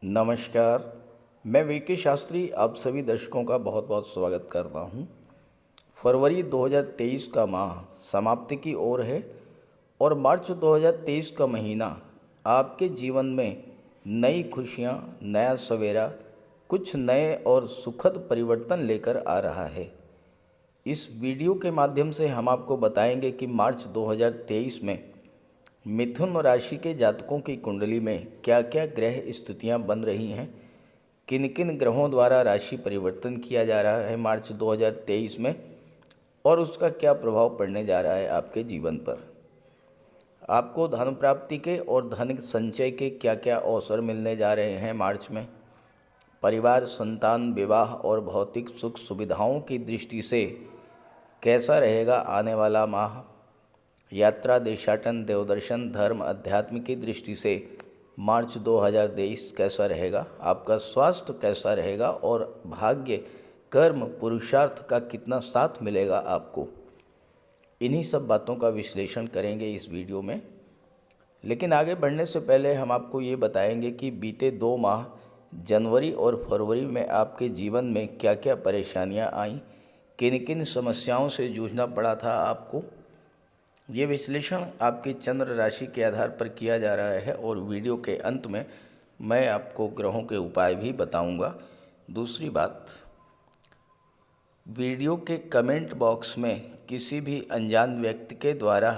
नमस्कार। मैं वीके शास्त्री आप सभी दर्शकों का बहुत बहुत स्वागत करता हूं। फरवरी 2023 का माह समाप्ति की ओर है और मार्च 2023 का महीना आपके जीवन में नई खुशियां, नया सवेरा, कुछ नए और सुखद परिवर्तन लेकर आ रहा है। इस वीडियो के माध्यम से हम आपको बताएंगे कि मार्च 2023 में मिथुन राशि के जातकों की कुंडली में क्या क्या ग्रह स्थितियां बन रही हैं, किन किन ग्रहों द्वारा राशि परिवर्तन किया जा रहा है मार्च 2023 में और उसका क्या प्रभाव पड़ने जा रहा है आपके जीवन पर। आपको धन प्राप्ति के और धन संचय के क्या क्या अवसर मिलने जा रहे हैं मार्च में। परिवार, संतान, विवाह और भौतिक सुख सुविधाओं की दृष्टि से कैसा रहेगा आने वाला माह। यात्रा, देशाटन, देवदर्शन, धर्म, अध्यात्म की दृष्टि से मार्च 2023 कैसा रहेगा। आपका स्वास्थ्य कैसा रहेगा और भाग्य, कर्म, पुरुषार्थ का कितना साथ मिलेगा आपको। इन्हीं सब बातों का विश्लेषण करेंगे इस वीडियो में। लेकिन आगे बढ़ने से पहले हम आपको ये बताएंगे कि बीते 2 माह जनवरी और फरवरी में आपके जीवन में क्या क्या परेशानियां आईं, किन किन समस्याओं से जूझना पड़ा था आपको। ये विश्लेषण आपकी चंद्र राशि के आधार पर किया जा रहा है और वीडियो के अंत में मैं आपको ग्रहों के उपाय भी बताऊंगा। दूसरी बात, वीडियो के कमेंट बॉक्स में किसी भी अनजान व्यक्ति के द्वारा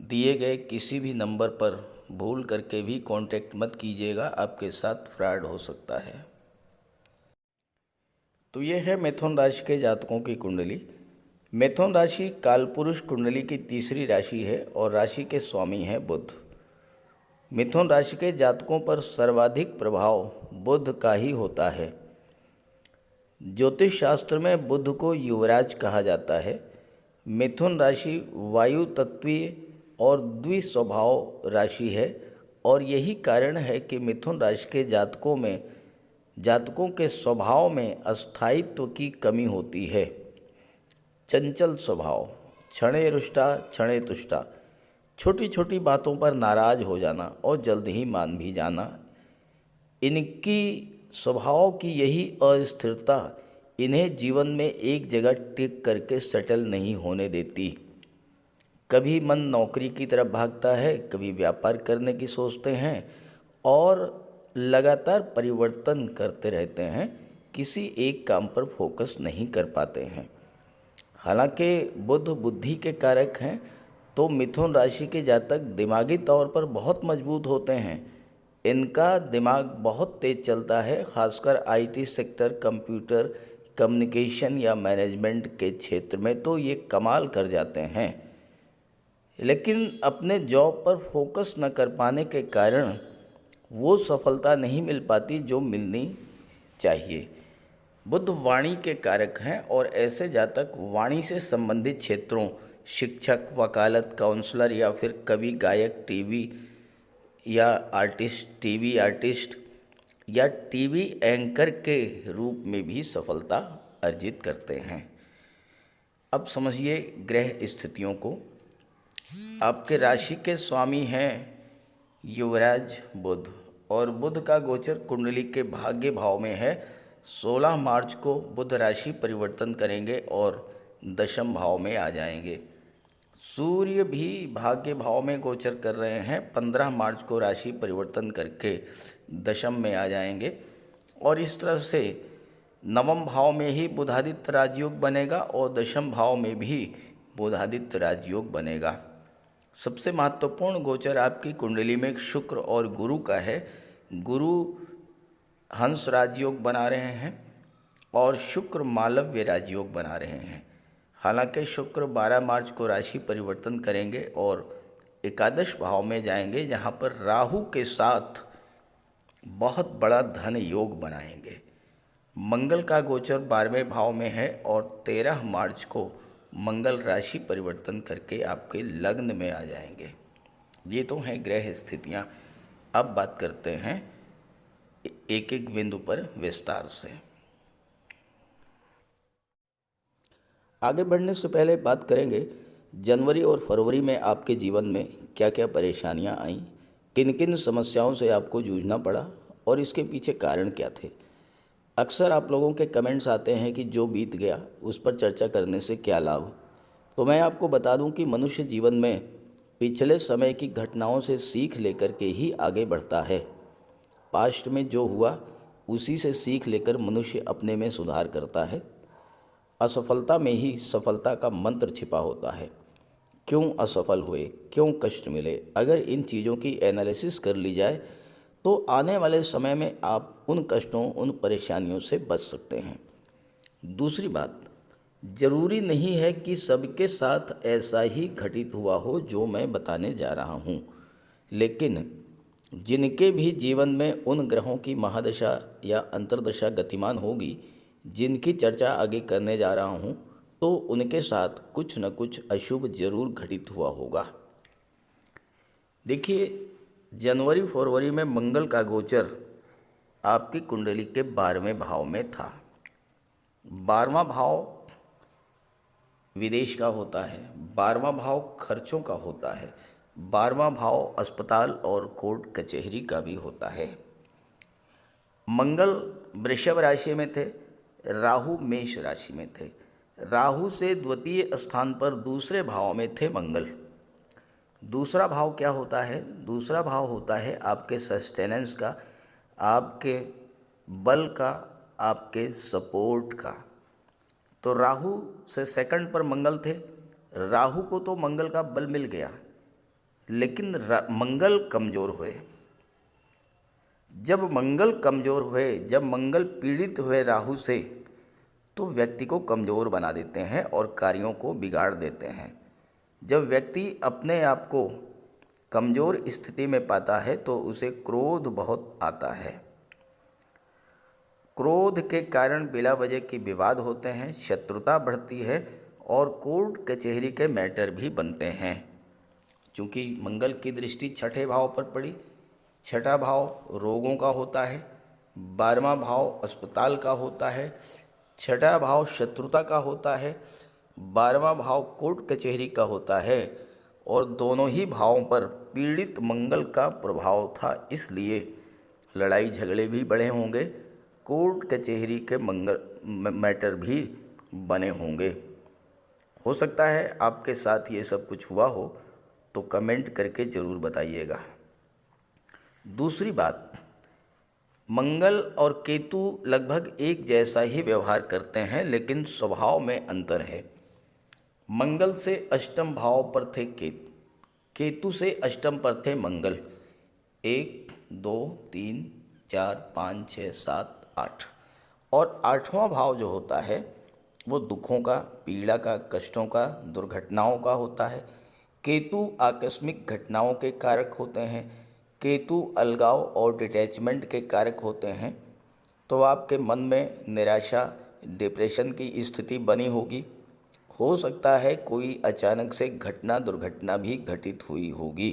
दिए गए किसी भी नंबर पर भूल करके भी कांटेक्ट मत कीजिएगा, आपके साथ फ्रॉड हो सकता है। तो ये है मिथुन राशि के जातकों की कुंडली। मिथुन राशि कालपुरुष कुंडली की तीसरी राशि है और राशि के स्वामी हैं बुध। मिथुन राशि के जातकों पर सर्वाधिक प्रभाव बुध का ही होता है। ज्योतिष शास्त्र में बुध को युवराज कहा जाता है। मिथुन राशि वायु तत्वीय और द्विस्वभाव राशि है और यही कारण है कि मिथुन राशि के जातकों के स्वभाव में अस्थायित्व की कमी होती है। चंचल स्वभाव, क्षणे रुष्टा क्षणे तुष्टा, छोटी छोटी बातों पर नाराज हो जाना और जल्द ही मान भी जाना, इनकी स्वभाव की यही अस्थिरता इन्हें जीवन में एक जगह टिक करके सेटल नहीं होने देती। कभी मन नौकरी की तरफ भागता है, कभी व्यापार करने की सोचते हैं और लगातार परिवर्तन करते रहते हैं, किसी एक काम पर फोकस नहीं कर पाते हैं। हालांकि बुध बुद्धि के कारक हैं, तो मिथुन राशि के जातक दिमागी तौर पर बहुत मजबूत होते हैं। इनका दिमाग बहुत तेज चलता है, खासकर आईटी सेक्टर, कंप्यूटर, कम्युनिकेशन या मैनेजमेंट के क्षेत्र में तो ये कमाल कर जाते हैं। लेकिन अपने जॉब पर फोकस न कर पाने के कारण वो सफलता नहीं मिल पाती जो मिलनी चाहिए। बुध वाणी के कारक हैं और ऐसे जातक वाणी से संबंधित क्षेत्रों, शिक्षक, वकालत, काउंसलर या फिर कवि, गायक, टीवी आर्टिस्ट या टीवी एंकर के रूप में भी सफलता अर्जित करते हैं। अब समझिए ग्रह स्थितियों को। आपके राशि के स्वामी हैं युवराज बुध और बुध का गोचर कुंडली के भाग्य भाव में है। 16 मार्च को बुध राशि परिवर्तन करेंगे और दशम भाव में आ जाएंगे। सूर्य भी भाग्य भाव में गोचर कर रहे हैं। 15 मार्च को राशि परिवर्तन करके दशम में आ जाएंगे और इस तरह से नवम भाव में ही बुधादित्य राजयोग बनेगा और दशम भाव में भी बुधादित्य राजयोग बनेगा। सबसे महत्वपूर्ण गोचर आपकी कुंडली में शुक्र और गुरु का है। गुरु हंस राजयोग बना रहे हैं और शुक्र मालव्य राजयोग बना रहे हैं। हालांकि शुक्र 12 मार्च को राशि परिवर्तन करेंगे और एकादश भाव में जाएंगे, जहां पर राहु के साथ बहुत बड़ा धन योग बनाएंगे। मंगल का गोचर 12वें भाव में है और 13 मार्च को मंगल राशि परिवर्तन करके आपके लग्न में आ जाएंगे। ये तो हैं ग्रह स्थितियां। अब बात करते हैं एक एक बिंदु पर विस्तार से। आगे बढ़ने से पहले बात करेंगे जनवरी और फरवरी में आपके जीवन में क्या क्या परेशानियां आईं, किन किन समस्याओं से आपको जूझना पड़ा और इसके पीछे कारण क्या थे। अक्सर आप लोगों के कमेंट्स आते हैं कि जो बीत गया उस पर चर्चा करने से क्या लाभ। तो मैं आपको बता दूं कि मनुष्य जीवन में पिछले समय की घटनाओं से सीख लेकर के ही आगे बढ़ता है। पास्ट में जो हुआ उसी से सीख लेकर मनुष्य अपने में सुधार करता है। असफलता में ही सफलता का मंत्र छिपा होता है। क्यों असफल हुए, क्यों कष्ट मिले, अगर इन चीज़ों की एनालिसिस कर ली जाए तो आने वाले समय में आप उन कष्टों, उन परेशानियों से बच सकते हैं। दूसरी बात, ज़रूरी नहीं है कि सबके साथ ऐसा ही घटित हुआ हो जो मैं बताने जा रहा हूँ, लेकिन जिनके भी जीवन में उन ग्रहों की महादशा या अंतर्दशा गतिमान होगी जिनकी चर्चा आगे करने जा रहा हूँ, तो उनके साथ कुछ न कुछ अशुभ जरूर घटित हुआ होगा। देखिए, जनवरी फरवरी में मंगल का गोचर आपकी कुंडली के 12वें भाव में था। 12वां भाव विदेश का होता है, 12वां भाव खर्चों का होता है, 12वां भाव अस्पताल और कोर्ट कचहरी का भी होता है। मंगल वृषभ राशि में थे, राहु मेष राशि में थे। राहु से द्वितीय स्थान पर दूसरे भाव में थे मंगल। दूसरा भाव क्या होता है? दूसरा भाव होता है आपके सस्टेनेंस का, आपके बल का, आपके सपोर्ट का। तो राहु से सेकंड पर मंगल थे। राहु को तो मंगल का बल मिल गया, लेकिन मंगल कमज़ोर हुए। जब मंगल कमज़ोर हुए, जब मंगल पीड़ित हुए राहु से, तो व्यक्ति को कमज़ोर बना देते हैं और कार्यों को बिगाड़ देते हैं। जब व्यक्ति अपने आप को कमज़ोर स्थिति में पाता है तो उसे क्रोध बहुत आता है। क्रोध के कारण बिला वजह के विवाद होते हैं, शत्रुता बढ़ती है और कोर्ट कचहरी के मैटर भी बनते हैं। चूँकि मंगल की दृष्टि छठे भाव पर पड़ी, छठा भाव रोगों का होता है, 12वां भाव अस्पताल का होता है, छठा भाव शत्रुता का होता है, 12वां भाव कोर्ट कचहरी का होता है, और दोनों ही भावों पर पीड़ित मंगल का प्रभाव था। इसलिए लड़ाई झगड़े भी बढ़े होंगे, कोर्ट कचहरी के मैटर भी बने होंगे। हो सकता है आपके साथ ये सब कुछ हुआ हो, तो कमेंट करके ज़रूर बताइएगा। दूसरी बात, मंगल और केतु लगभग एक जैसा ही व्यवहार करते हैं, लेकिन स्वभाव में अंतर है। मंगल से अष्टम भाव पर थे केतु, केतु से अष्टम पर थे मंगल। 1 2 3 4 5 6 7 8, और 8वां भाव जो होता है वो दुखों का, पीड़ा का, कष्टों का, दुर्घटनाओं का होता है। केतु आकस्मिक घटनाओं के कारक होते हैं, केतु अलगाव और डिटैचमेंट के कारक होते हैं। तो आपके मन में निराशा, डिप्रेशन की स्थिति बनी होगी। हो सकता है कोई अचानक से घटना, दुर्घटना भी घटित हुई होगी।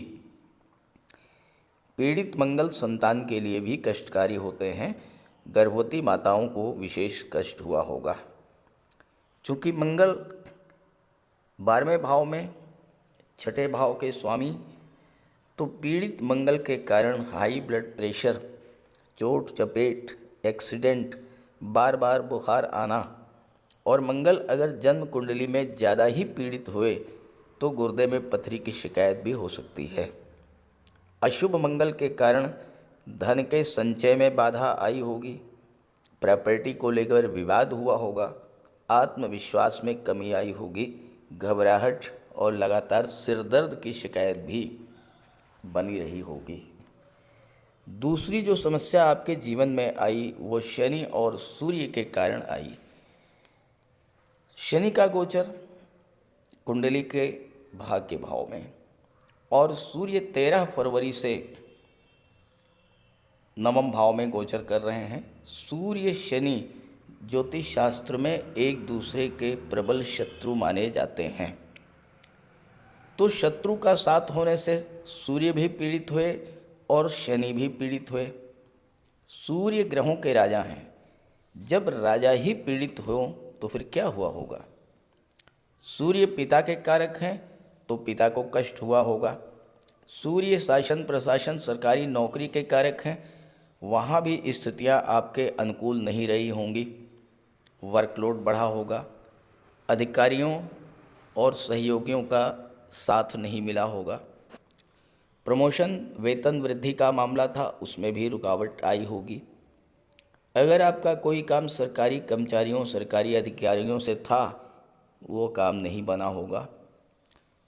पीड़ित मंगल संतान के लिए भी कष्टकारी होते हैं, गर्भवती माताओं को विशेष कष्ट हुआ होगा। चूँकि मंगल 12वें भाव में, छठे भाव के स्वामी, तो पीड़ित मंगल के कारण हाई ब्लड प्रेशर, चोट चपेट, एक्सीडेंट, बार बार बुखार आना, और मंगल अगर जन्म कुंडली में ज़्यादा ही पीड़ित हुए तो गुर्दे में पथरी की शिकायत भी हो सकती है। अशुभ मंगल के कारण धन के संचय में बाधा आई होगी, प्रॉपर्टी को लेकर विवाद हुआ होगा, आत्मविश्वास में कमी आई होगी, घबराहट और लगातार सिरदर्द की शिकायत भी बनी रही होगी। दूसरी जो समस्या आपके जीवन में आई वो शनि और सूर्य के कारण आई। शनि का गोचर कुंडली के भाग्य भाव में, और सूर्य 13 फरवरी से 9वें भाव में गोचर कर रहे हैं। सूर्य शनि ज्योतिष शास्त्र में एक दूसरे के प्रबल शत्रु माने जाते हैं। तो शत्रु का साथ होने से सूर्य भी पीड़ित हुए और शनि भी पीड़ित हुए। सूर्य ग्रहों के राजा हैं, जब राजा ही पीड़ित हो तो फिर क्या हुआ होगा। सूर्य पिता के कारक हैं, तो पिता को कष्ट हुआ होगा। सूर्य शासन प्रशासन सरकारी नौकरी के कारक हैं, वहाँ भी स्थितियाँ आपके अनुकूल नहीं रही होंगी। वर्कलोड बढ़ा होगा, अधिकारियों और सहयोगियों का साथ नहीं मिला होगा। प्रमोशन, वेतन वृद्धि का मामला था, उसमें भी रुकावट आई होगी। अगर आपका कोई काम सरकारी कर्मचारियों, सरकारी अधिकारियों से था, वो काम नहीं बना होगा।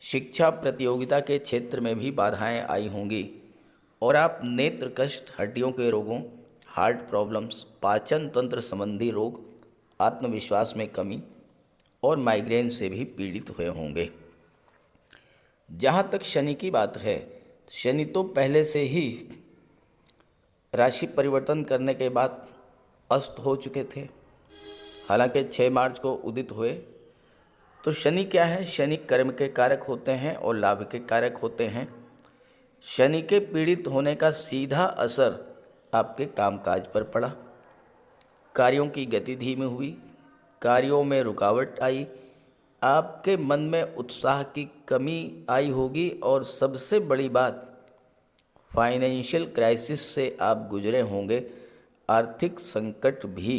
शिक्षा प्रतियोगिता के क्षेत्र में भी बाधाएं आई होंगी और आप नेत्र कष्ट, हड्डियों के रोगों, हार्ट प्रॉब्लम्स, पाचन तंत्र संबंधी रोग, आत्मविश्वास में कमी और माइग्रेन से भी पीड़ित हुए होंगे। जहाँ तक शनि की बात है, शनि तो पहले से ही राशि परिवर्तन करने के बाद अस्त हो चुके थे। हालांकि 6 मार्च को उदित हुए। तो शनि क्या है? शनि कर्म के कारक होते हैं और लाभ के कारक होते हैं। शनि के पीड़ित होने का सीधा असर आपके कामकाज पर पड़ा। कार्यों की गति धीमी हुई, कार्यों में रुकावट आई, आपके मन में उत्साह की कमी आई होगी और सबसे बड़ी बात, फाइनेंशियल क्राइसिस से आप गुजरे होंगे। आर्थिक संकट भी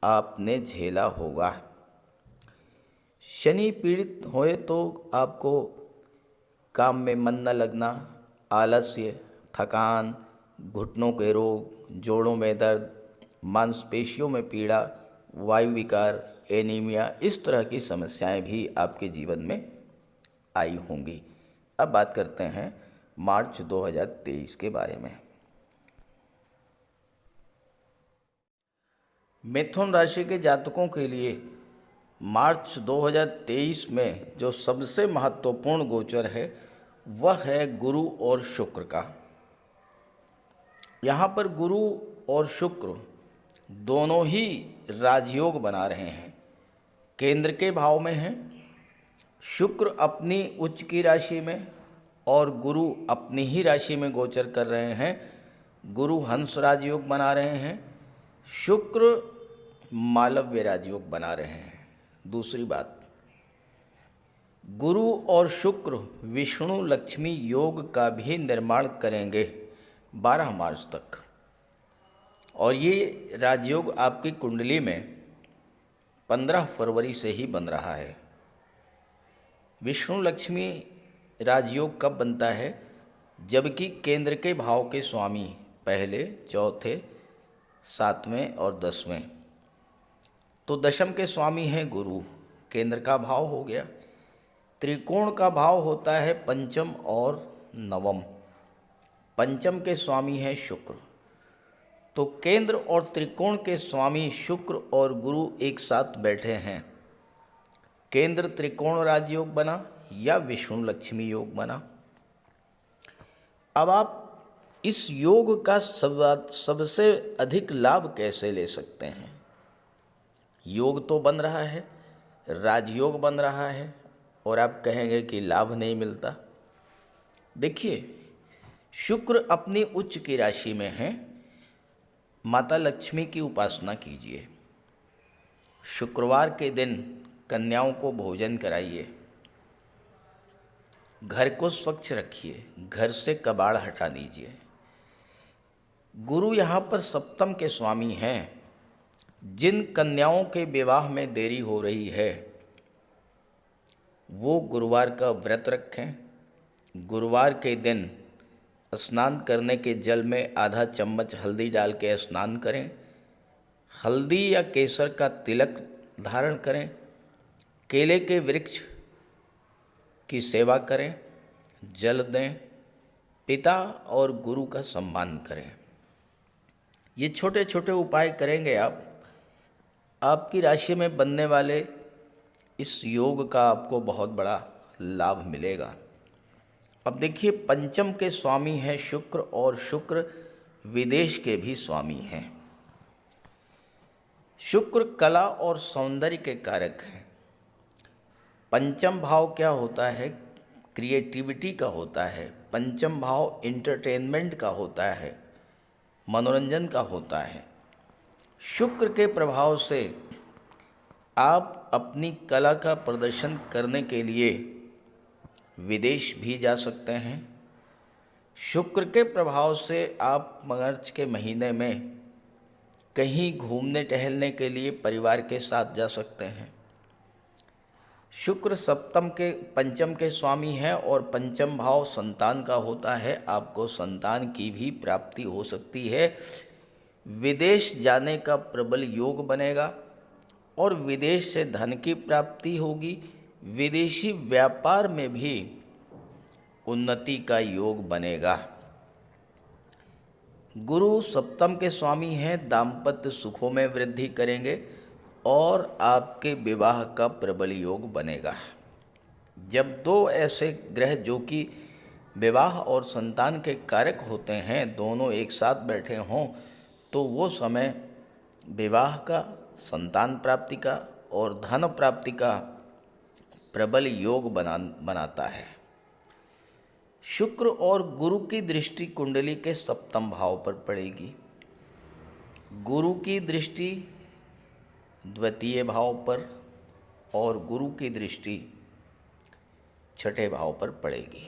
आपने झेला होगा। शनि पीड़ित होए तो आपको काम में मन न लगना, आलस्य, थकान, घुटनों के रोग, जोड़ों में दर्द, मांसपेशियों में पीड़ा, वायु विकार, एनीमिया, इस तरह की समस्याएं भी आपके जीवन में आई होंगी। अब बात करते हैं मार्च 2023 के बारे में। मिथुन राशि के जातकों के लिए मार्च 2023 में जो सबसे महत्वपूर्ण गोचर है वह है गुरु और शुक्र का। यहाँ पर गुरु और शुक्र दोनों ही राजयोग बना रहे हैं, केंद्र के भाव में हैं। शुक्र अपनी उच्च की राशि में और गुरु अपनी ही राशि में गोचर कर रहे हैं। गुरु हंस राजयोग बना रहे हैं, शुक्र मालव्य राजयोग बना रहे हैं। दूसरी बात, गुरु और शुक्र विष्णु लक्ष्मी योग का भी निर्माण करेंगे 12 मार्च तक, और ये राजयोग आपकी कुंडली में 15 फरवरी से ही बन रहा है। विष्णु लक्ष्मी राजयोग कब बनता है? जबकि केंद्र के भाव के स्वामी पहले, चौथे, 7वें और 10वें, तो दशम के स्वामी हैं गुरु, केंद्र का भाव हो गया। त्रिकोण का भाव होता है पंचम और नवम, पंचम के स्वामी हैं शुक्र। तो केंद्र और त्रिकोण के स्वामी शुक्र और गुरु एक साथ बैठे हैं। केंद्र त्रिकोण राजयोग बना या विष्णु लक्ष्मी योग बना। अब आप इस योग का सबसे अधिक लाभ कैसे ले सकते हैं? योग तो बन रहा है, राजयोग बन रहा है, और आप कहेंगे कि लाभ नहीं मिलता। देखिए, शुक्र अपनी उच्च की राशि में है। माता लक्ष्मी की उपासना कीजिए। शुक्रवार के दिन कन्याओं को भोजन कराइए, घर को स्वच्छ रखिए, घर से कबाड़ हटा दीजिए। गुरु यहाँ पर सप्तम के स्वामी हैं। जिन कन्याओं के विवाह में देरी हो रही है वो गुरुवार का व्रत रखें। गुरुवार के दिन स्नान करने के जल में आधा चम्मच हल्दी डाल के स्नान करें। हल्दी या केसर का तिलक धारण करें। केले के वृक्ष की सेवा करें, जल दें, पिता और गुरु का सम्मान करें। ये छोटे छोटे उपाय करेंगे आप, आपकी राशि में बनने वाले इस योग का आपको बहुत बड़ा लाभ मिलेगा। अब देखिए, पंचम के स्वामी हैं शुक्र, और शुक्र विदेश के भी स्वामी हैं। शुक्र कला और सौंदर्य के कारक हैं। पंचम भाव क्या होता है? क्रिएटिविटी का होता है। पंचम भाव इंटरटेनमेंट का होता है, मनोरंजन का होता है। शुक्र के प्रभाव से आप अपनी कला का प्रदर्शन करने के लिए विदेश भी जा सकते हैं। शुक्र के प्रभाव से आप मार्च के महीने में कहीं घूमने टहलने के लिए परिवार के साथ जा सकते हैं। शुक्र पंचम के स्वामी हैं और पंचम भाव संतान का होता है। आपको संतान की भी प्राप्ति हो सकती है। विदेश जाने का प्रबल योग बनेगा और विदेश से धन की प्राप्ति होगी। विदेशी व्यापार में भी उन्नति का योग बनेगा। गुरु सप्तम के स्वामी हैं, दाम्पत्य सुखों में वृद्धि करेंगे और आपके विवाह का प्रबल योग बनेगा। जब दो ऐसे ग्रह जो कि विवाह और संतान के कारक होते हैं दोनों एक साथ बैठे हों तो वो समय विवाह का, संतान प्राप्ति का और धन प्राप्ति का प्रबल योग बनाता है। शुक्र और गुरु की दृष्टि कुंडली के सप्तम भाव पर पड़ेगी। गुरु की दृष्टि द्वितीय भाव पर और गुरु की दृष्टि छठे भाव पर पड़ेगी।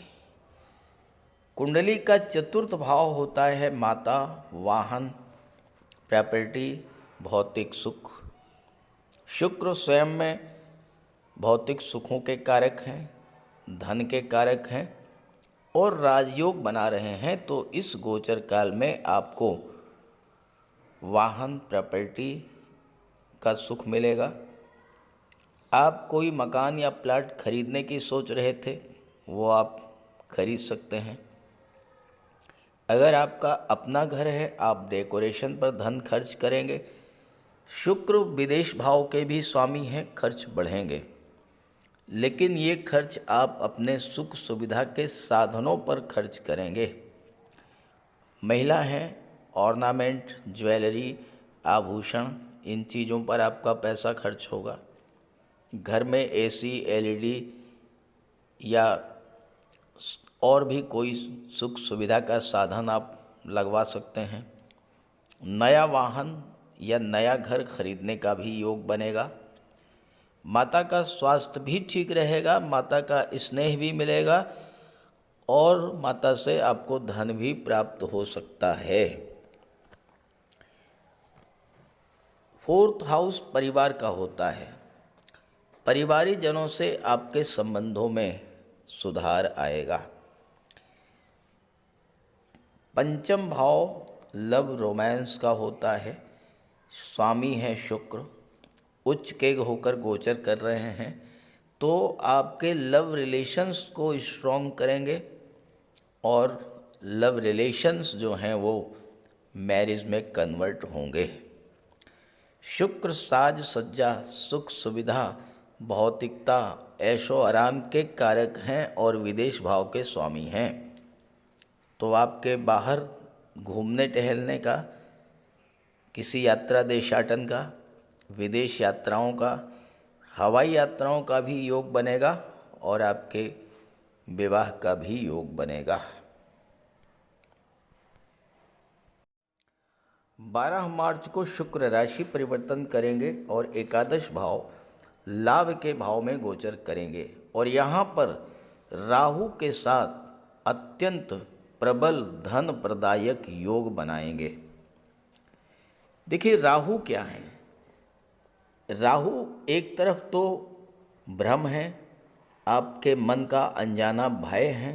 कुंडली का चतुर्थ भाव होता है माता, वाहन, प्रॉपर्टी, भौतिक सुख। शुक्र स्वयं में भौतिक सुखों के कारक हैं, धन के कारक हैं और राजयोग बना रहे हैं। तो इस गोचर काल में आपको वाहन, प्रॉपर्टी का सुख मिलेगा। आप कोई मकान या प्लाट खरीदने की सोच रहे थे, वो आप खरीद सकते हैं। अगर आपका अपना घर है, आप डेकोरेशन पर धन खर्च करेंगे। शुक्र विदेश भाव के भी स्वामी हैं, खर्च बढ़ेंगे, लेकिन ये खर्च आप अपने सुख सुविधा के साधनों पर खर्च करेंगे। महिला हैं, ऑर्नामेंट, ज्वेलरी, आभूषण, इन चीज़ों पर आपका पैसा खर्च होगा। घर में एसी, एलईडी या और भी कोई सुख सुविधा का साधन आप लगवा सकते हैं। नया वाहन या नया घर खरीदने का भी योग बनेगा। माता का स्वास्थ्य भी ठीक रहेगा, माता का स्नेह भी मिलेगा और माता से आपको धन भी प्राप्त हो सकता है। फोर्थ हाउस परिवार का होता है। परिवारी जनों से आपके संबंधों में सुधार आएगा। पंचम भाव लव रोमांस का होता है। स्वामी है शुक्र, उच्च के होकर गोचर कर रहे हैं तो आपके लव रिलेशंस को स्ट्रॉन्ग करेंगे और लव रिलेशंस जो हैं वो मैरिज में कन्वर्ट होंगे। शुक्र साज सज्जा, सुख सुविधा, भौतिकता, ऐशो आराम के कारक हैं और विदेश भाव के स्वामी हैं। तो आपके बाहर घूमने टहलने का, किसी यात्रा देशाटन का, विदेश यात्राओं का, हवाई यात्राओं का भी योग बनेगा और आपके विवाह का भी योग बनेगा। 12 मार्च को शुक्र राशि परिवर्तन करेंगे और एकादश भाव लाभ के भाव में गोचर करेंगे और यहाँ पर राहु के साथ अत्यंत प्रबल धन प्रदायक योग बनाएंगे। देखिए राहु क्या है? राहु एक तरफ तो भ्रम है, आपके मन का अनजाना भय है,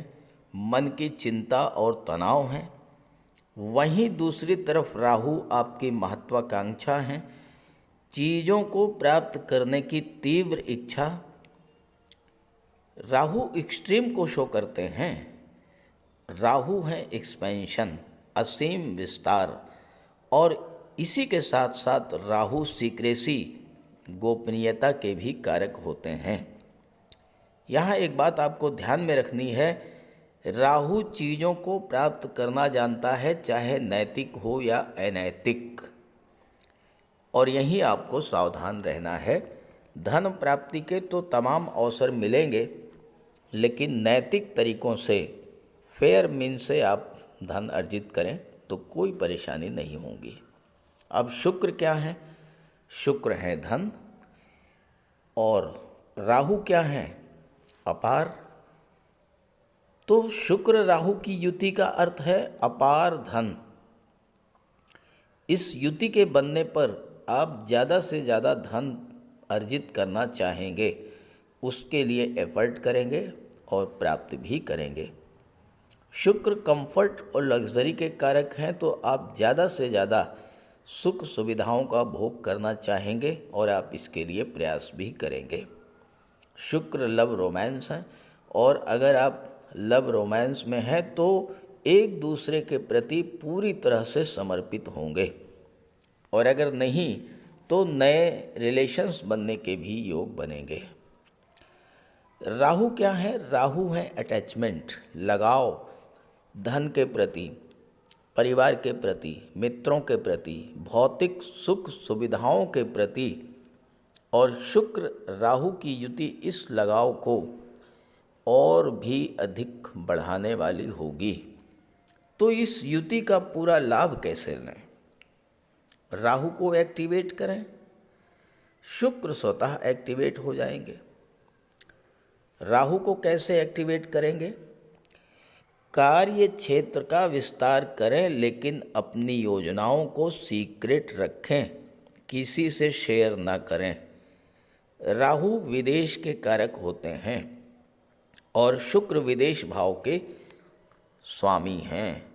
मन की चिंता और तनाव है। वहीं दूसरी तरफ राहु आपकी महत्वाकांक्षा है, चीज़ों को प्राप्त करने की तीव्र इच्छा। राहु एक्सट्रीम को शो करते हैं। राहु है एक्सपेंशन, असीम विस्तार, और इसी के साथ साथ राहु सीक्रेसी, गोपनीयता के भी कारक होते हैं। यहाँ एक बात आपको ध्यान में रखनी है, राहु चीज़ों को प्राप्त करना जानता है, चाहे नैतिक हो या अनैतिक, और यहीं आपको सावधान रहना है। धन प्राप्ति के तो तमाम अवसर मिलेंगे, लेकिन नैतिक तरीकों से, फेयर मीन से आप धन अर्जित करें तो कोई परेशानी नहीं होगी। अब शुक्र क्या है? शुक्र है धन, और राहु क्या है? अपार, तो शुक्र राहु की युति का अर्थ है अपार धन। इस युति के बनने पर आप ज़्यादा से ज़्यादा धन अर्जित करना चाहेंगे, उसके लिए एफर्ट करेंगे और प्राप्त भी करेंगे। शुक्र कंफर्ट और लग्जरी के कारक हैं, तो आप ज़्यादा से ज़्यादा सुख सुविधाओं का भोग करना चाहेंगे और आप इसके लिए प्रयास भी करेंगे। शुक्र लव रोमांस है, और अगर आप लव रोमांस में हैं तो एक दूसरे के प्रति पूरी तरह से समर्पित होंगे, और अगर नहीं तो नए रिलेशंस बनने के भी योग बनेंगे। राहु क्या है? राहु है अटैचमेंट, लगाव, धन के प्रति, परिवार के प्रति, मित्रों के प्रति, भौतिक सुख सुविधाओं के प्रति। और शुक्र राहु की युति इस लगाव को और भी अधिक बढ़ाने वाली होगी। तो इस युति का पूरा लाभ कैसे लें? राहु को एक्टिवेट करें, शुक्र स्वतः एक्टिवेट हो जाएंगे। राहु को कैसे एक्टिवेट करेंगे? कार्य क्षेत्र का विस्तार करें, लेकिन अपनी योजनाओं को सीक्रेट रखें, किसी से शेयर ना करें। राहु विदेश के कारक होते हैं और शुक्र विदेश भाव के स्वामी हैं।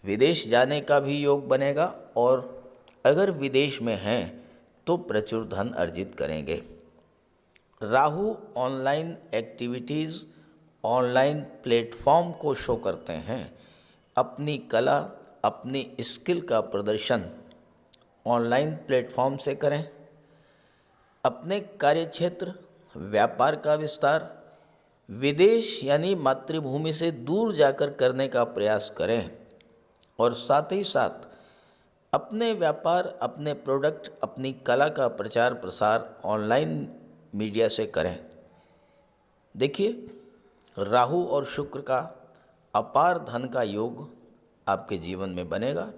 विदेश जाने का भी योग बनेगा, और अगर विदेश में हैं तो प्रचुर धन अर्जित करेंगे। Rahu online activities, online platform को शो करते हैं। अपनी कला, अपनी स्किल का प्रदर्शन ऑनलाइन प्लेटफॉर्म से करें। अपने कार्यक्षेत्र, व्यापार का विस्तार विदेश यानी मातृभूमि से दूर जाकर करने का प्रयास करें, और साथ ही साथ अपने व्यापार, अपने प्रोडक्ट, अपनी कला का प्रचार प्रसार ऑनलाइन मीडिया से करें। देखिए, राहु और शुक्र का अपार धन का योग आपके जीवन में बनेगा।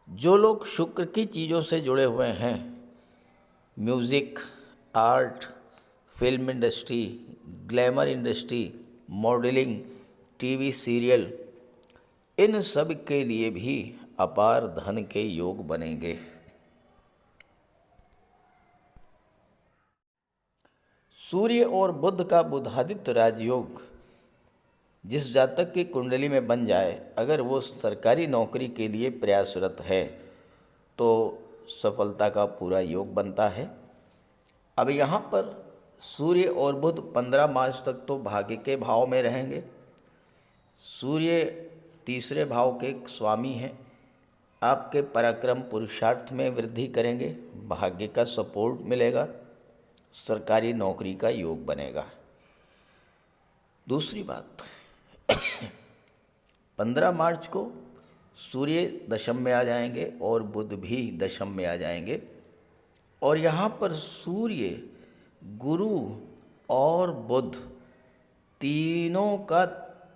जो लोग शुक्र की चीज़ों से जुड़े हुए हैं, music, art, film industry, glamour industry, modelling, TV serial, इन सब के लिए भी अपार धन के योग बनेंगे। सूर्य और बुध का बुधादित्य राजयोग जिस जातक की कुंडली में बन जाए, अगर वो सरकारी नौकरी के लिए प्रयासरत है तो सफलता का पूरा योग बनता है। अब यहाँ पर सूर्य और बुध 15 मार्च तक तो भाग्य के भाव में रहेंगे। सूर्य तीसरे भाव के स्वामी हैं, आपके पराक्रम पुरुषार्थ में वृद्धि करेंगे, भाग्य का सपोर्ट मिलेगा, सरकारी नौकरी का योग बनेगा। दूसरी बात, 15 मार्च को सूर्य दशम में आ जाएंगे और बुध भी दशम में आ जाएंगे, और यहाँ पर सूर्य, गुरु और बुध तीनों का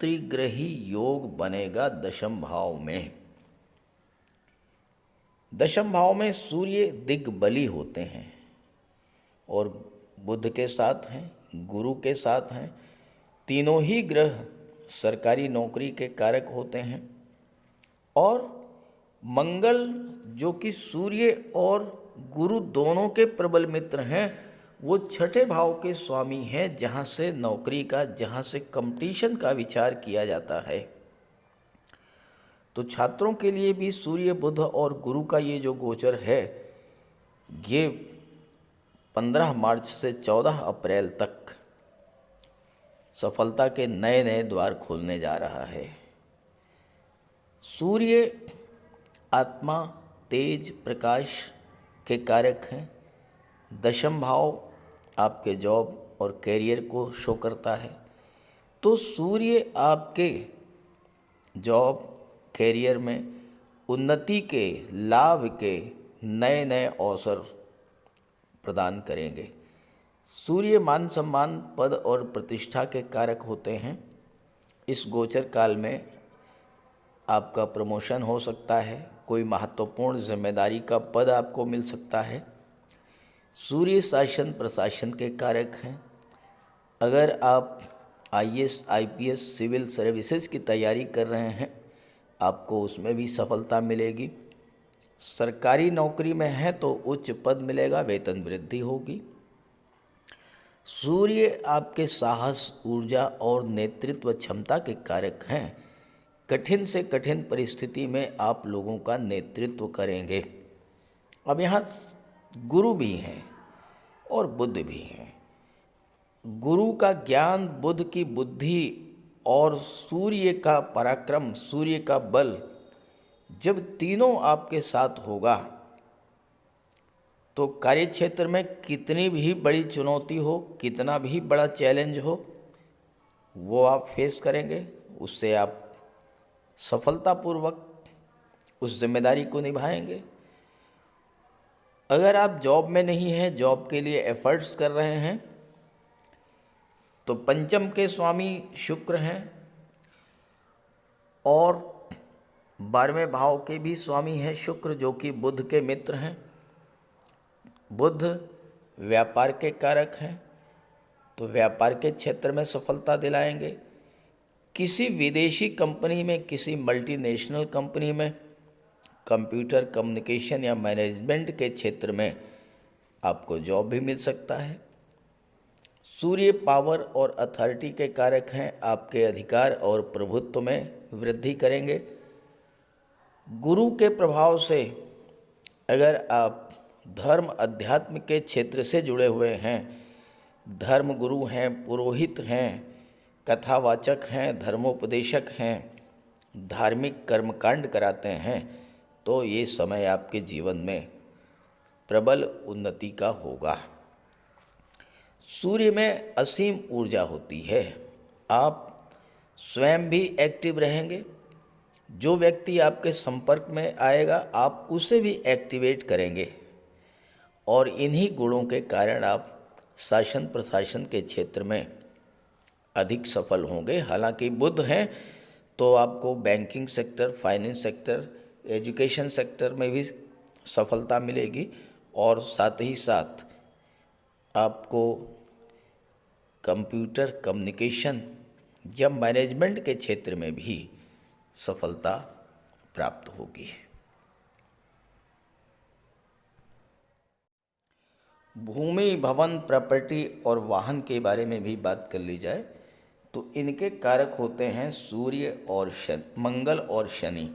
त्रिग्रही योग बनेगा दशम भाव में। दशम भाव में सूर्य दिग्बली होते हैं और बुध के साथ हैं, गुरु के साथ हैं। तीनों ही ग्रह सरकारी नौकरी के कारक होते हैं, और मंगल जो कि सूर्य और गुरु दोनों के प्रबल मित्र हैं, वो छठे भाव के स्वामी हैं, जहाँ से नौकरी का, जहाँ से कंपटीशन का विचार किया जाता है। तो छात्रों के लिए भी सूर्य, बुध और गुरु का ये जो गोचर है, ये 15 मार्च से 14 अप्रैल तक सफलता के नए नए द्वार खोलने जा रहा है। सूर्य आत्मा, तेज, प्रकाश के कारक हैं। दशम भाव आपके जॉब और कैरियर को शो करता है। तो सूर्य आपके जॉब, कैरियर में उन्नति के, लाभ के नए नए अवसर प्रदान करेंगे। सूर्य मान सम्मान, पद और प्रतिष्ठा के कारक होते हैं। इस गोचर काल में आपका प्रमोशन हो सकता है, कोई महत्वपूर्ण जिम्मेदारी का पद आपको मिल सकता है। सूर्य शासन प्रशासन के कारक हैं। अगर आप आईएएस, आईपीएस, सिविल सर्विसेज की तैयारी कर रहे हैं, आपको उसमें भी सफलता मिलेगी। सरकारी नौकरी में हैं तो उच्च पद मिलेगा, वेतन वृद्धि होगी। सूर्य आपके साहस, ऊर्जा और नेतृत्व क्षमता के कारक हैं। कठिन से कठिन परिस्थिति में आप लोगों का नेतृत्व करेंगे। अब यहाँ गुरु भी हैं और बुध भी हैं। गुरु का ज्ञान, बुध की बुद्धि और सूर्य का पराक्रम, सूर्य का बल, जब तीनों आपके साथ होगा तो कार्यक्षेत्र में कितनी भी बड़ी चुनौती हो, कितना भी बड़ा चैलेंज हो, वो आप फेस करेंगे। उससे आप सफलतापूर्वक उस जिम्मेदारी को निभाएंगे। अगर आप जॉब में नहीं हैं, जॉब के लिए एफर्ट्स कर रहे हैं, तो पंचम के स्वामी शुक्र हैं और 12वें भाव के भी स्वामी हैं शुक्र, जो कि बुध के मित्र हैं। बुध व्यापार के कारक हैं, तो व्यापार के क्षेत्र में सफलता दिलाएंगे। किसी विदेशी कंपनी में, किसी मल्टीनेशनल कंपनी में, कंप्यूटर, कम्युनिकेशन या मैनेजमेंट के क्षेत्र में आपको जॉब भी मिल सकता है। सूर्य पावर और अथॉरिटी के कारक हैं, आपके अधिकार और प्रभुत्व में वृद्धि करेंगे। गुरु के प्रभाव से अगर आप धर्म, अध्यात्म के क्षेत्र से जुड़े हुए हैं, धर्म गुरु हैं, पुरोहित हैं, कथावाचक हैं, धर्मोपदेशक हैं, धार्मिक कर्मकांड कराते हैं, तो ये समय आपके जीवन में प्रबल उन्नति का होगा। सूर्य में असीम ऊर्जा होती है। आप स्वयं भी एक्टिव रहेंगे। जो व्यक्ति आपके संपर्क में आएगा, आप उसे भी एक्टिवेट करेंगे और इन्हीं गुणों के कारण आप शासन प्रशासन के क्षेत्र में अधिक सफल होंगे। हालांकि बुध हैं तो आपको banking sector, finance sector, education sector में भी सफलता मिलेगी और साथ ही साथ आपको कंप्यूटर, कम्युनिकेशन या मैनेजमेंट के क्षेत्र में भी सफलता प्राप्त होगी। भूमि, भवन, प्रॉपर्टी और वाहन के बारे में भी बात कर ली जाए तो इनके कारक होते हैं सूर्य और मंगल और शनि।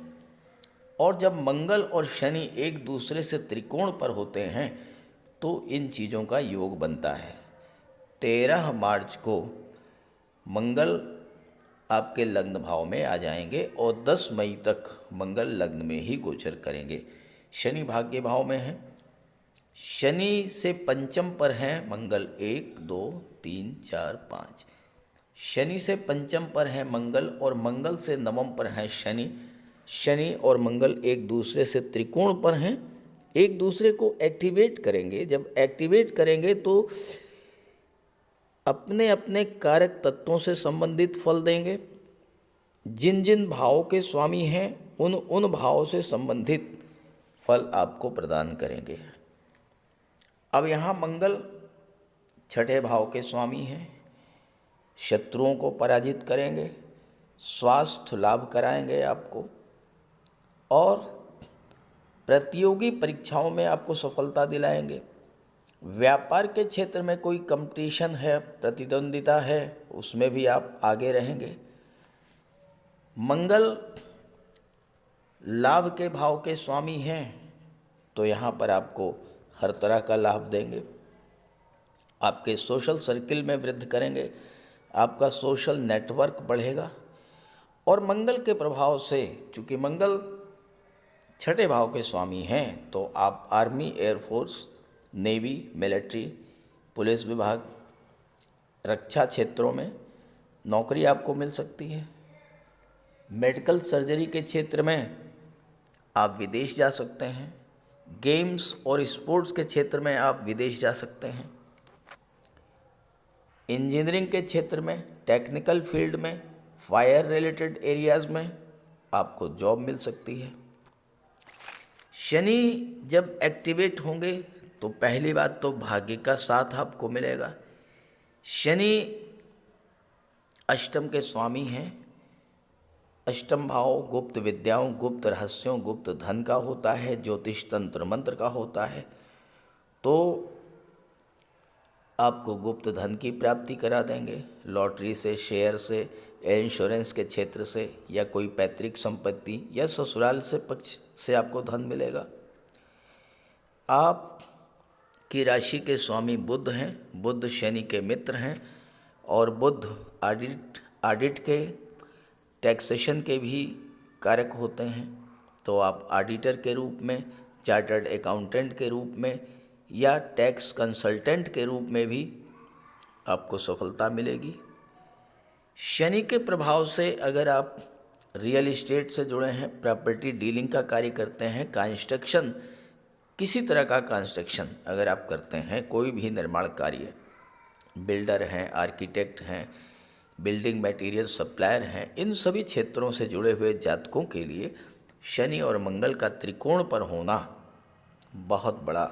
और जब मंगल और शनि एक दूसरे से त्रिकोण पर होते हैं तो इन चीज़ों का योग बनता है। 13 मार्च को मंगल आपके लग्न भाव में आ जाएंगे और 10 मई तक मंगल लग्न में ही गोचर करेंगे। शनि भाग्य भाव में है। शनि से पंचम पर हैं मंगल, 1, 2, 3, 4, 5। शनि से पंचम पर है मंगल और मंगल से नवम पर है शनि। शनि और मंगल एक दूसरे से त्रिकोण पर हैं, एक दूसरे को एक्टिवेट करेंगे। जब एक्टिवेट करेंगे तो अपने अपने कारक तत्वों से संबंधित फल देंगे। जिन जिन भावों के स्वामी हैं उन उन भावों से संबंधित फल आपको प्रदान करेंगे। अब यहाँ मंगल 6ठे भाव के स्वामी हैं, शत्रुओं को पराजित करेंगे, स्वास्थ्य लाभ कराएंगे आपको और प्रतियोगी परीक्षाओं में आपको सफलता दिलाएंगे। व्यापार के क्षेत्र में कोई कंपटीशन है, प्रतिद्वंदिता है, उसमें भी आप आगे रहेंगे। मंगल लाभ के भाव के स्वामी हैं तो यहाँ पर आपको हर तरह का लाभ देंगे। आपके सोशल सर्किल में वृद्धि करेंगे, आपका सोशल नेटवर्क बढ़ेगा। और मंगल के प्रभाव से, चूँकि मंगल 6ठे भाव के स्वामी हैं, तो आप army, air force, navy, military, police विभाग, रक्षा क्षेत्रों में नौकरी आपको मिल सकती है। मेडिकल सर्जरी के क्षेत्र में आप विदेश जा सकते हैं। गेम्स और स्पोर्ट्स के क्षेत्र में आप विदेश जा सकते हैं। इंजीनियरिंग के क्षेत्र में, टेक्निकल फील्ड में, फायर रिलेटेड एरियाज़ में आपको जॉब मिल सकती है। शनि जब एक्टिवेट होंगे तो पहली बात तो भाग्य का साथ आपको मिलेगा। शनि अष्टम के स्वामी हैं। अष्टम भाव गुप्त विद्याओं, गुप्त रहस्यों, गुप्त धन का होता है, ज्योतिष तंत्र मंत्र का होता है। तो आपको गुप्त धन की प्राप्ति करा देंगे, लॉटरी से, शेयर से, इंश्योरेंस के क्षेत्र से, या कोई पैतृक संपत्ति या ससुराल से पक्ष से आपको धन मिलेगा। आप की राशि के स्वामी बुध हैं, बुध शनि के मित्र हैं, और बुध ऑडिट के, टैक्सेशन के भी कारक होते हैं। तो आप ऑडिटर के रूप में, चार्टर्ड अकाउंटेंट के रूप में, या टैक्स कंसल्टेंट के रूप में भी आपको सफलता मिलेगी। शनि के प्रभाव से अगर आप रियल एस्टेट से जुड़े हैं, प्रॉपर्टी डीलिंग का कार्य करते हैं, कंस्ट्रक्शन, किसी तरह का कंस्ट्रक्शन अगर आप करते हैं, कोई भी निर्माण कार्य, बिल्डर हैं, आर्किटेक्ट हैं, बिल्डिंग मटेरियल सप्लायर हैं, इन सभी क्षेत्रों से जुड़े हुए जातकों के लिए शनि और मंगल का त्रिकोण पर होना बहुत बड़ा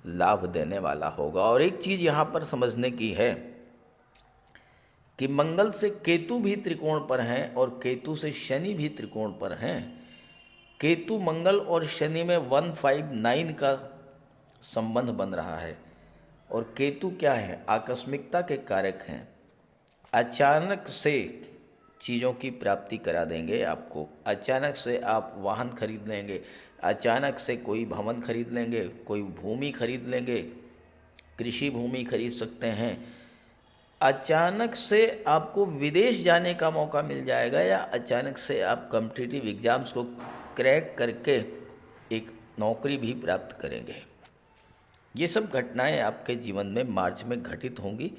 लाभ देने वाला होगा। और एक चीज़ यहाँ पर समझने की है कि मंगल से केतु भी त्रिकोण पर हैं और केतु से शनि भी त्रिकोण पर हैं। केतु मंगल और शनि में 159 का संबंध बन रहा है। और केतु क्या है? आकस्मिकता के कारक हैं। अचानक से चीज़ों की प्राप्ति करा देंगे आपको, अचानक से आप वाहन खरीद लेंगे, अचानक से कोई भवन खरीद लेंगे, कोई भूमि खरीद लेंगे, कृषि भूमि खरीद सकते हैं, अचानक से आपको विदेश जाने का मौका मिल जाएगा, या अचानक से आप कॉम्पिटिटिव एग्ज़ाम्स को क्रैक करके एक नौकरी भी प्राप्त करेंगे। ये सब घटनाएं आपके जीवन में मार्च में घटित होंगी।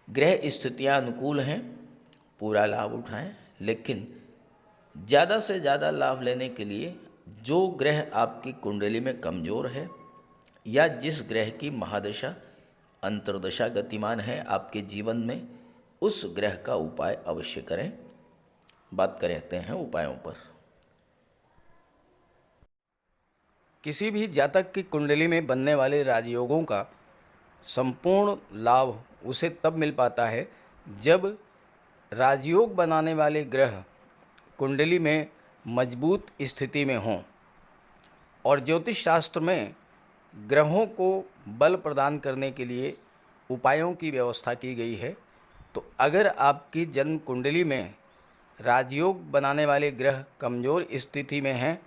ग्रह स्थितियां अनुकूल हैं, पूरा लाभ उठाएं। लेकिन ज़्यादा से ज़्यादा लाभ लेने के लिए जो ग्रह आपकी कुंडली में कमज़ोर है, या जिस ग्रह की महादशा अंतर्दशा गतिमान है आपके जीवन में, उस ग्रह का उपाय अवश्य करें। बात करते हैं उपायों पर। किसी भी जातक की कुंडली में बनने वाले राजयोगों का संपूर्ण लाभ उसे तब मिल पाता है जब राजयोग बनाने वाले ग्रह कुंडली में मजबूत स्थिति में हों। और ज्योतिष शास्त्र में ग्रहों को बल प्रदान करने के लिए उपायों की व्यवस्था की गई है। तो अगर आपकी जन्म कुंडली में राजयोग बनाने वाले ग्रह कमज़ोर स्थिति में हैं,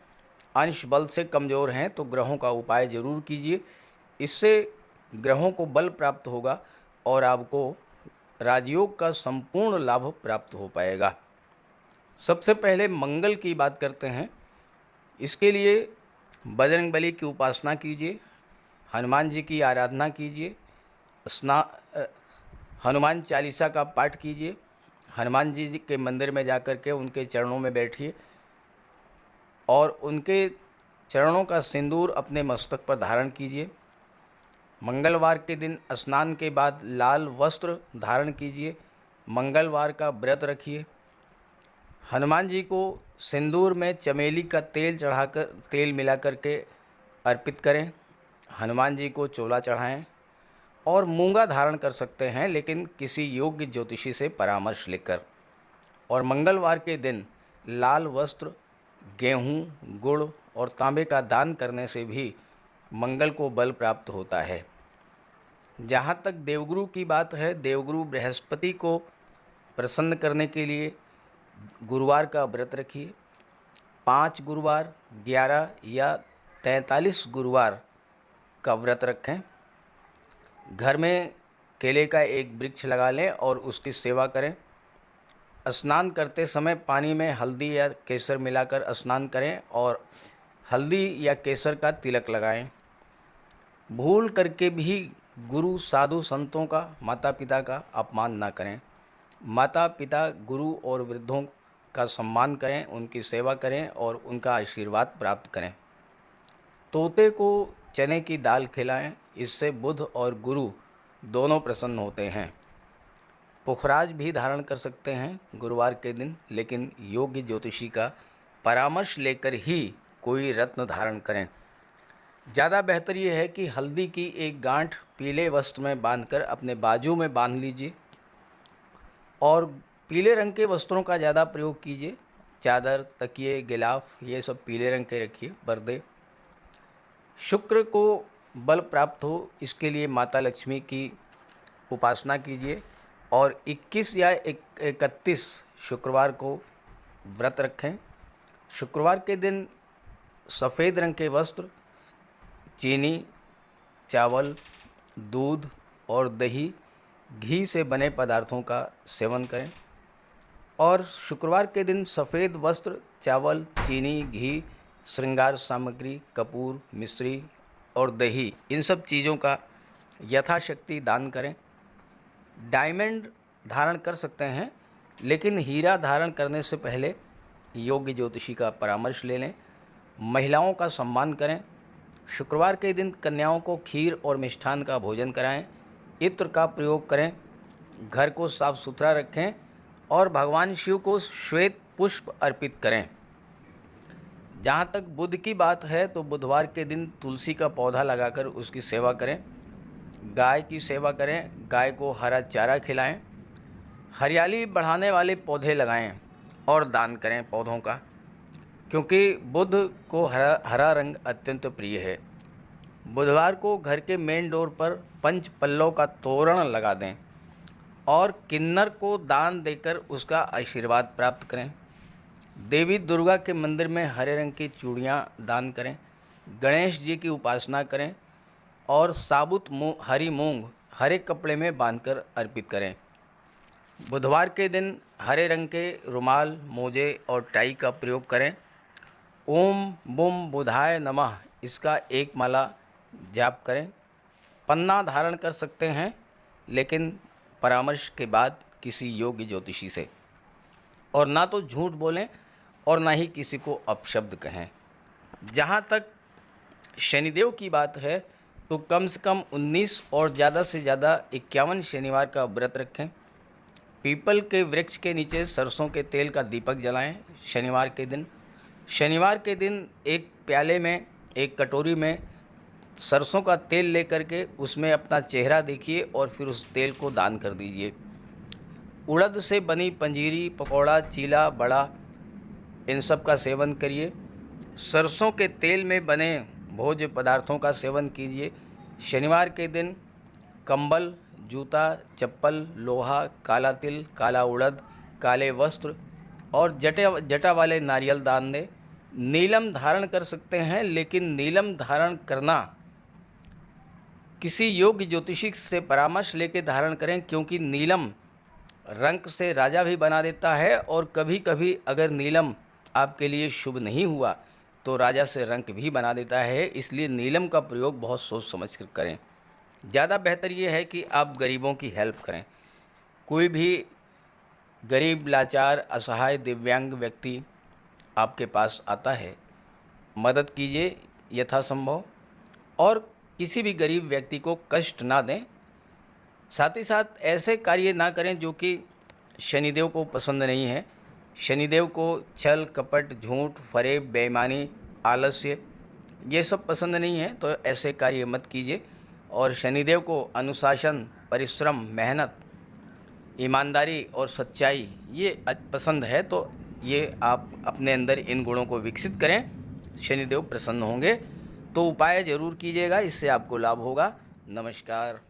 अंश बल से कमज़ोर हैं, तो ग्रहों का उपाय ज़रूर कीजिए। इससे ग्रहों को बल प्राप्त होगा और आपको राजयोग का संपूर्ण लाभ प्राप्त हो पाएगा। सबसे पहले मंगल की बात करते हैं। इसके लिए बजरंगबली की उपासना कीजिए, हनुमान जी की आराधना कीजिए, हनुमान चालीसा का पाठ कीजिए, हनुमान जी के मंदिर में जाकर के उनके चरणों में बैठिए और उनके चरणों का सिंदूर अपने मस्तक पर धारण कीजिए। मंगलवार के दिन स्नान के बाद लाल वस्त्र धारण कीजिए, मंगलवार का व्रत रखिए। हनुमान जी को सिंदूर में चमेली का तेल चढ़ाकर, तेल मिला करके अर्पित करें। हनुमान जी को चोला चढ़ाएं और मूंगा धारण कर सकते हैं, लेकिन किसी योग्य ज्योतिषी से परामर्श लेकर। और मंगलवार के दिन लाल वस्त्र, गेहूँ, गुड़ और तांबे का दान करने से भी मंगल को बल प्राप्त होता है। जहाँ तक देवगुरु की बात है, देवगुरु बृहस्पति को प्रसन्न करने के लिए गुरुवार का व्रत रखिए। 5 गुरुवार, 11 या 43 गुरुवार का व्रत रखें। घर में केले का एक वृक्ष लगा लें और उसकी सेवा करें। स्नान करते समय पानी में हल्दी या केसर मिलाकर स्नान करें और हल्दी या केसर का तिलक लगाएं। भूल करके भी गुरु, साधु, संतों का, माता पिता का अपमान ना करें। माता पिता, गुरु और वृद्धों का सम्मान करें, उनकी सेवा करें और उनका आशीर्वाद प्राप्त करें। तोते को चने की दाल खिलाएं, इससे बुध और गुरु दोनों प्रसन्न होते हैं। पुखराज भी धारण कर सकते हैं गुरुवार के दिन, लेकिन योग्य ज्योतिषी का परामर्श लेकर ही कोई रत्न धारण करें। ज़्यादा बेहतर ये है कि हल्दी की एक गांठ पीले वस्त्र में बांधकर अपने बाजू में बांध लीजिए और पीले रंग के वस्त्रों का ज़्यादा प्रयोग कीजिए। चादर, तकिए, गिलाफ ये सब पीले रंग के रखिए, पर्दे। शुक्र को बल प्राप्त हो इसके लिए माता लक्ष्मी की उपासना कीजिए और 21 या 31 शुक्रवार को व्रत रखें। शुक्रवार के दिन सफ़ेद रंग के वस्त्र, चीनी, चावल, दूध और दही, घी से बने पदार्थों का सेवन करें। और शुक्रवार के दिन सफ़ेद वस्त्र, चावल, चीनी, घी, श्रृंगार सामग्री, कपूर, मिश्री और दही, इन सब चीज़ों का यथाशक्ति दान करें। डायमंड धारण कर सकते हैं, लेकिन हीरा धारण करने से पहले योग्य ज्योतिषी का परामर्श ले लें। महिलाओं का सम्मान करें। शुक्रवार के दिन कन्याओं को खीर और मिष्ठान का भोजन कराएं। इत्र का प्रयोग करें। घर को साफ सुथरा रखें और भगवान शिव को श्वेत पुष्प अर्पित करें। जहाँ तक बुध की बात है तो बुधवार के दिन तुलसी का पौधा लगाकर उसकी सेवा करें। गाय की सेवा करें, गाय को हरा चारा खिलाएं। हरियाली बढ़ाने वाले पौधे लगाएं और दान करें पौधों का, क्योंकि बुध को हरा रंग अत्यंत प्रिय है। बुधवार को घर के मेन डोर पर पंच पल्लव का तोरण लगा दें और किन्नर को दान देकर उसका आशीर्वाद प्राप्त करें। देवी दुर्गा के मंदिर में हरे रंग की चूड़ियाँ दान करें। गणेश जी की उपासना करें और साबुत हरी मूंग हरे कपड़े में बांधकर अर्पित करें। बुधवार के दिन हरे रंग के रुमाल, मोजे और टाई का प्रयोग करें। ओम बुम बुधाय नमः इसका एक माला जाप करें। पन्ना धारण कर सकते हैं, लेकिन परामर्श के बाद किसी योग्य ज्योतिषी से। और ना तो झूठ बोलें और ना ही किसी को अपशब्द कहें। जहाँ तक शनिदेव की बात है तो कम से कम 19 और ज़्यादा से ज़्यादा 51 शनिवार का व्रत रखें। पीपल के वृक्ष के नीचे सरसों के तेल का दीपक जलाएं शनिवार के दिन। शनिवार के दिन एक प्याले में, एक कटोरी में सरसों का तेल लेकर के उसमें अपना चेहरा देखिए और फिर उस तेल को दान कर दीजिए। उड़द से बनी पंजीरी, पकौड़ा, चीला, बड़ा, इन सब का सेवन करिए। सरसों के तेल में बने भोज्य पदार्थों का सेवन कीजिए। शनिवार के दिन कंबल, जूता, चप्पल, लोहा, काला तिल, काला उड़द, काले वस्त्र और जटा वाले नारियल दान दें। नीलम धारण कर सकते हैं, लेकिन नीलम धारण करना किसी योग्य ज्योतिषी से परामर्श लेकर धारण करें, क्योंकि नीलम रंग से राजा भी बना देता है और कभी कभी अगर नीलम आपके लिए शुभ नहीं हुआ तो राजा से रंक भी बना देता है। इसलिए नीलम का प्रयोग बहुत सोच समझ कर करें। ज़्यादा बेहतर ये है कि आप गरीबों की हेल्प करें। कोई भी गरीब, लाचार, असहाय, दिव्यांग व्यक्ति आपके पास आता है, मदद कीजिए यथासंभव और किसी भी गरीब व्यक्ति को कष्ट ना दें। साथ ही साथ ऐसे कार्य ना करें जो कि शनिदेव को पसंद नहीं है। शनिदेव को छल, कपट, झूठ, फरेब, बेईमानी, आलस्य ये सब पसंद नहीं है, तो ऐसे कार्य मत कीजिए। और शनिदेव को अनुशासन, परिश्रम, मेहनत, ईमानदारी और सच्चाई ये पसंद है, तो ये आप अपने अंदर इन गुणों को विकसित करें, शनिदेव प्रसन्न होंगे। तो उपाय ज़रूर कीजिएगा, इससे आपको लाभ होगा। नमस्कार।